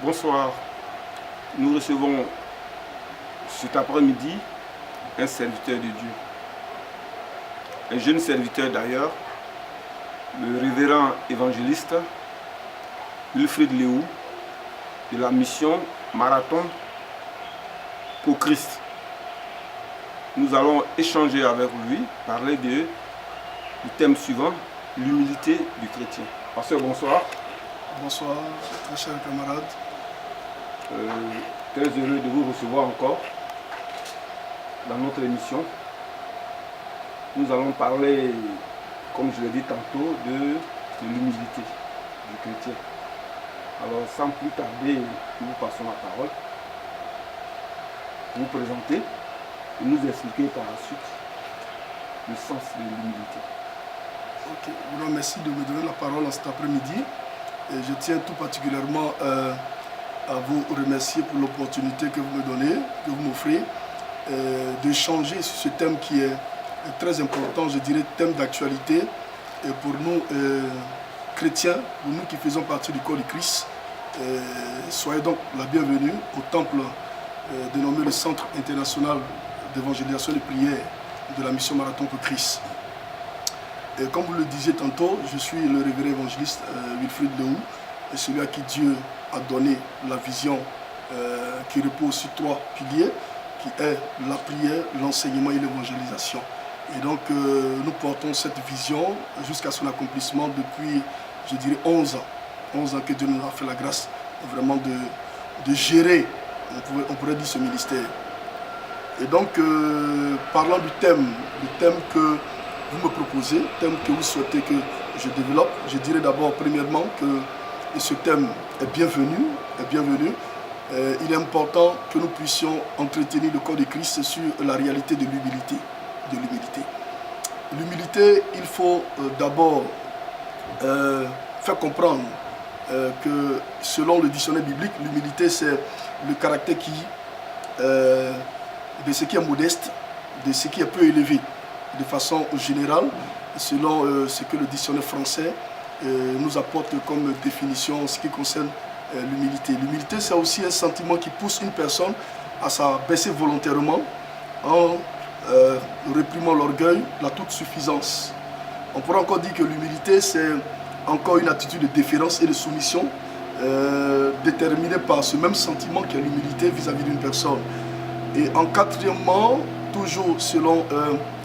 Bonsoir. Nous recevons cet après-midi un serviteur de Dieu. Un jeune serviteur d'ailleurs, le révérend évangéliste Wilfrid Léou de la mission Marathon pour Christ. Nous allons échanger avec lui, parler du thème suivant, l'humilité du chrétien. Pasteur, bonsoir. Bonsoir, très chers camarades. Très heureux de vous recevoir encore dans notre émission. Nous allons parler, comme je l'ai dit tantôt, de l'humilité du chrétien. Alors, sans plus tarder, nous vous passons la parole. Vous présenter et nous expliquer par la suite le sens de l'humilité. Ok, alors merci de me donner la parole en cet après-midi. Et je tiens tout particulièrement à vous remercier pour l'opportunité que vous me donnez, que vous m'offrez, d'échanger sur ce thème qui est très important, je dirais thème d'actualité. Et pour nous, chrétiens, pour nous qui faisons partie du corps du Christ, soyez donc la bienvenue au temple dénommé le Centre international d'évangélisation et de prière de la mission Marathon pour Christ. Et comme vous le disiez tantôt, je suis le révérend évangéliste Wilfrid Léou, et celui à qui Dieu a donné la vision qui repose sur 3 piliers, qui est la prière, l'enseignement et l'évangélisation. Et donc nous portons cette vision jusqu'à son accomplissement depuis, je dirais, 11 ans. 11 ans que Dieu nous a fait la grâce vraiment de gérer, on pourrait dire, ce ministère. Et donc, parlant du thème que vous me proposez, le thème que vous souhaitez que je développe, je dirais d'abord, premièrement, que ce thème est bienvenu. Il est important que nous puissions entretenir le corps de Christ sur la réalité de l'humilité. L'humilité, il faut d'abord faire comprendre que selon le dictionnaire biblique, l'humilité c'est le caractère de ce qui est modeste, de ce qui est peu élevé. De façon générale, selon ce que le dictionnaire français nous apporte comme définition en ce qui concerne l'humilité. L'humilité, c'est aussi un sentiment qui pousse une personne à s'abaisser volontairement en réprimant l'orgueil, la toute-suffisance. On pourrait encore dire que l'humilité, c'est encore une attitude de déférence et de soumission déterminée par ce même sentiment qu'est l'humilité vis-à-vis d'une personne. Et en quatrièmement, toujours selon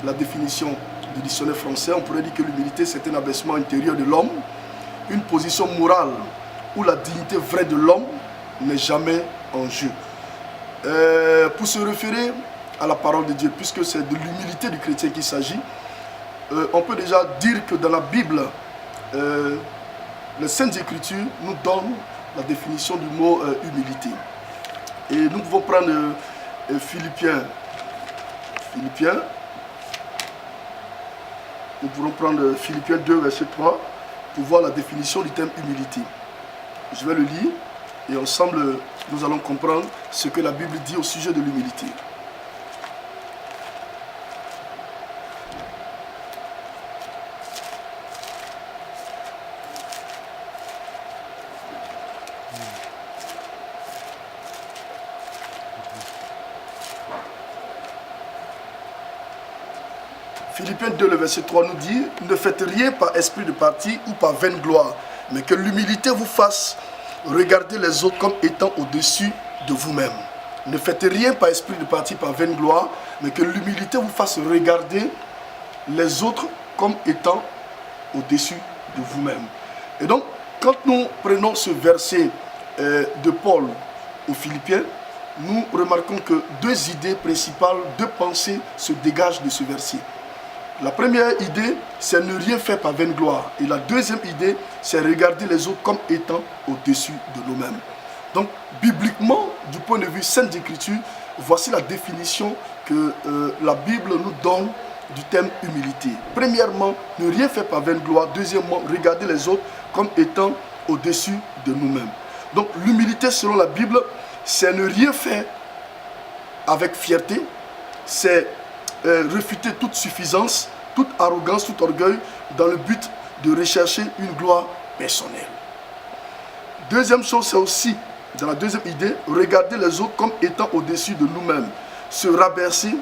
la définition du dictionnaire français, on pourrait dire que l'humilité, c'est un abaissement intérieur de l'homme, une position morale où la dignité vraie de l'homme n'est jamais en jeu. Pour se référer à la parole de Dieu, puisque c'est de l'humilité du chrétien qu'il s'agit, on peut déjà dire que dans la Bible, les Saintes Écritures nous donnent la définition du mot humilité. Et nous pouvons prendre Philippiens. Nous pourrons prendre Philippiens 2, verset 3, pour voir la définition du thème humilité. Je vais le lire et ensemble, nous allons comprendre ce que la Bible dit au sujet de l'humilité. Philippiens 2, le verset 3 nous dit « Ne faites rien par esprit de parti ou par vaine gloire, mais que l'humilité vous fasse regarder les autres comme étant au-dessus de vous-même. » Ne faites rien par esprit de parti, par vaine gloire, mais que l'humilité vous fasse regarder les autres comme étant au-dessus de vous-même. Et donc, quand nous prenons ce verset de Paul aux Philippiens, nous remarquons que 2 idées principales, 2 pensées se dégagent de ce verset. La première idée, c'est ne rien faire par vaine gloire. Et la deuxième idée, c'est regarder les autres comme étant au-dessus de nous-mêmes. Donc, bibliquement, du point de vue Sainte Écriture, voici la définition que la Bible nous donne du thème humilité. Premièrement, ne rien faire par vaine gloire. Deuxièmement, regarder les autres comme étant au-dessus de nous-mêmes. Donc, l'humilité, selon la Bible, c'est ne rien faire avec fierté, c'est refuter toute suffisance, toute arrogance, tout orgueil dans le but de rechercher une gloire personnelle. Deuxième chose, c'est aussi Dans la deuxième idée, regarder les autres comme étant au-dessus de nous-mêmes. Se rabaisser,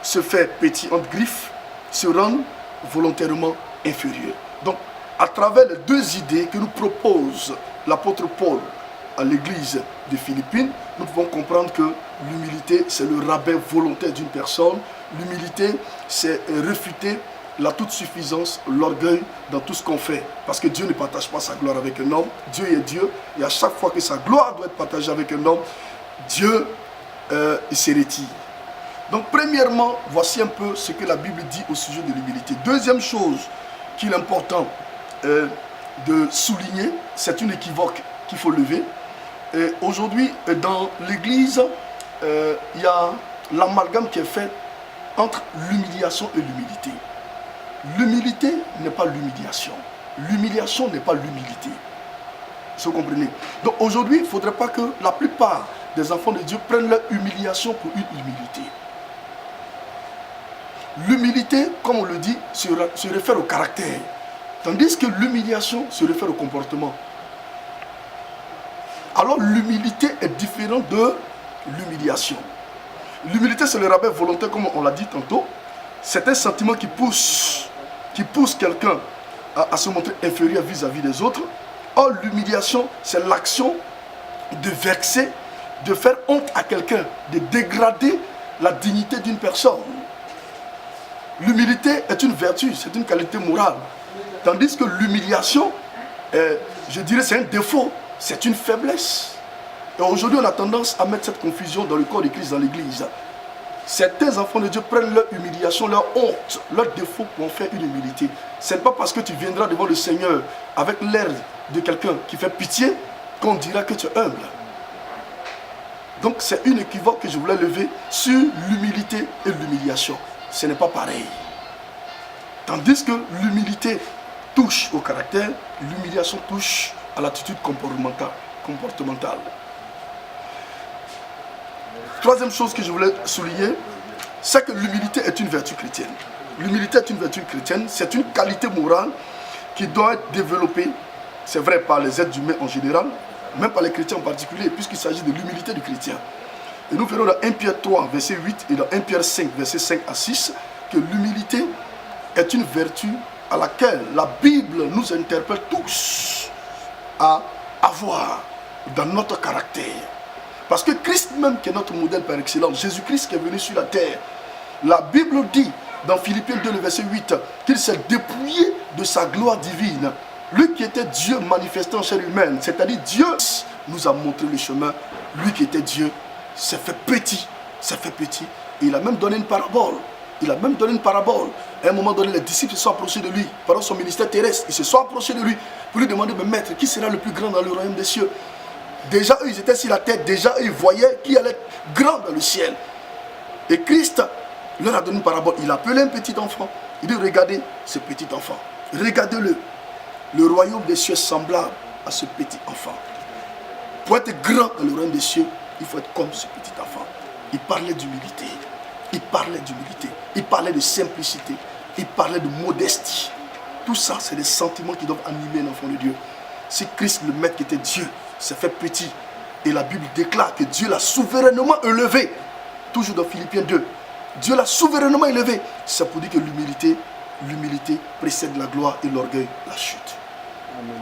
se faire petit entre griffes, se rendre volontairement inférieur. Donc, à travers les deux idées que nous propose l'apôtre Paul à l'église de Philippines, nous pouvons comprendre que l'humilité, c'est le rabais volontaire d'une personne. L'humilité, c'est refuter la toute-suffisance, l'orgueil dans tout ce qu'on fait. Parce que Dieu ne partage pas sa gloire avec un homme. Dieu est Dieu. Et à chaque fois que sa gloire doit être partagée avec un homme, Dieu il se retire. Donc premièrement, voici un peu ce que la Bible dit au sujet de l'humilité. Deuxième chose qu'il est important de souligner, c'est une équivoque qu'il faut lever. Aujourd'hui, dans l'Église, il y a l'amalgame qui est fait entre l'humiliation et l'humilité. L'humilité n'est pas l'humiliation. L'humiliation n'est pas l'humilité. Vous comprenez? Donc aujourd'hui, il ne faudrait pas que la plupart des enfants de Dieu prennent leur humiliation pour une humilité. L'humilité, comme on le dit, se réfère au caractère. Tandis que l'humiliation se réfère au comportement. Alors l'humilité est différente de l'humiliation. L'humilité, c'est le rabais volontaire, comme on l'a dit tantôt. C'est un sentiment qui pousse quelqu'un à se montrer inférieur vis-à-vis des autres. Or, l'humiliation, c'est l'action de vexer, de faire honte à quelqu'un, de dégrader la dignité d'une personne. L'humilité est une vertu, c'est une qualité morale. Tandis que l'humiliation, je dirais, c'est un défaut, c'est une faiblesse. Et aujourd'hui, on a tendance à mettre cette confusion dans le corps de Christ, dans l'Église. Certains enfants de Dieu prennent leur humiliation, leur honte, leur défaut pour en faire une humilité. Ce n'est pas parce que tu viendras devant le Seigneur avec l'air de quelqu'un qui fait pitié qu'on dira que tu es humble. Donc c'est une équivoque que je voulais lever sur l'humilité et l'humiliation. Ce n'est pas pareil. Tandis que l'humilité touche au caractère, l'humiliation touche à l'attitude comportementale. Troisième chose que je voulais souligner, c'est que l'humilité est une vertu chrétienne. L'humilité est une vertu chrétienne, c'est une qualité morale qui doit être développée, c'est vrai par les êtres humains en général, même par les chrétiens en particulier, puisqu'il s'agit de l'humilité du chrétien. Et nous verrons dans 1 Pierre 3, verset 8 et dans 1 Pierre 5, verset 5 à 6, que l'humilité est une vertu à laquelle la Bible nous interpelle tous à avoir dans notre caractère. Parce que Christ même qui est notre modèle par excellence, Jésus-Christ qui est venu sur la terre, la Bible dit dans Philippiens 2, le verset 8, qu'il s'est dépouillé de sa gloire divine. Lui qui était Dieu manifesté en chair humaine, c'est-à-dire Dieu nous a montré le chemin. Lui qui était Dieu s'est fait petit, et il a même donné une parabole. À un moment donné, les disciples se sont approchés de lui pendant son ministère terrestre. Ils se sont approchés de lui pour lui demander, mais maître, qui sera le plus grand dans le royaume des cieux? Déjà, eux, ils étaient sur la terre. Déjà, eux, ils voyaient qui allait être grand dans le ciel. Et Christ leur a donné une parabole. Il a appelé un petit enfant. Il dit, regardez ce petit enfant. Regardez-le. Le royaume des cieux est semblable à ce petit enfant. Pour être grand dans le royaume des cieux, il faut être comme ce petit enfant. Il parlait d'humilité. Il parlait de simplicité. Il parlait de modestie. Tout ça, c'est des sentiments qui doivent animer un enfant de Dieu. Si Christ, le Maître qui était Dieu, s'est fait petit, et la Bible déclare que Dieu l'a souverainement élevé, toujours dans Philippiens 2, Dieu l'a souverainement élevé, c'est pour dire que l'humilité précède la gloire et l'orgueil, la chute. Amen.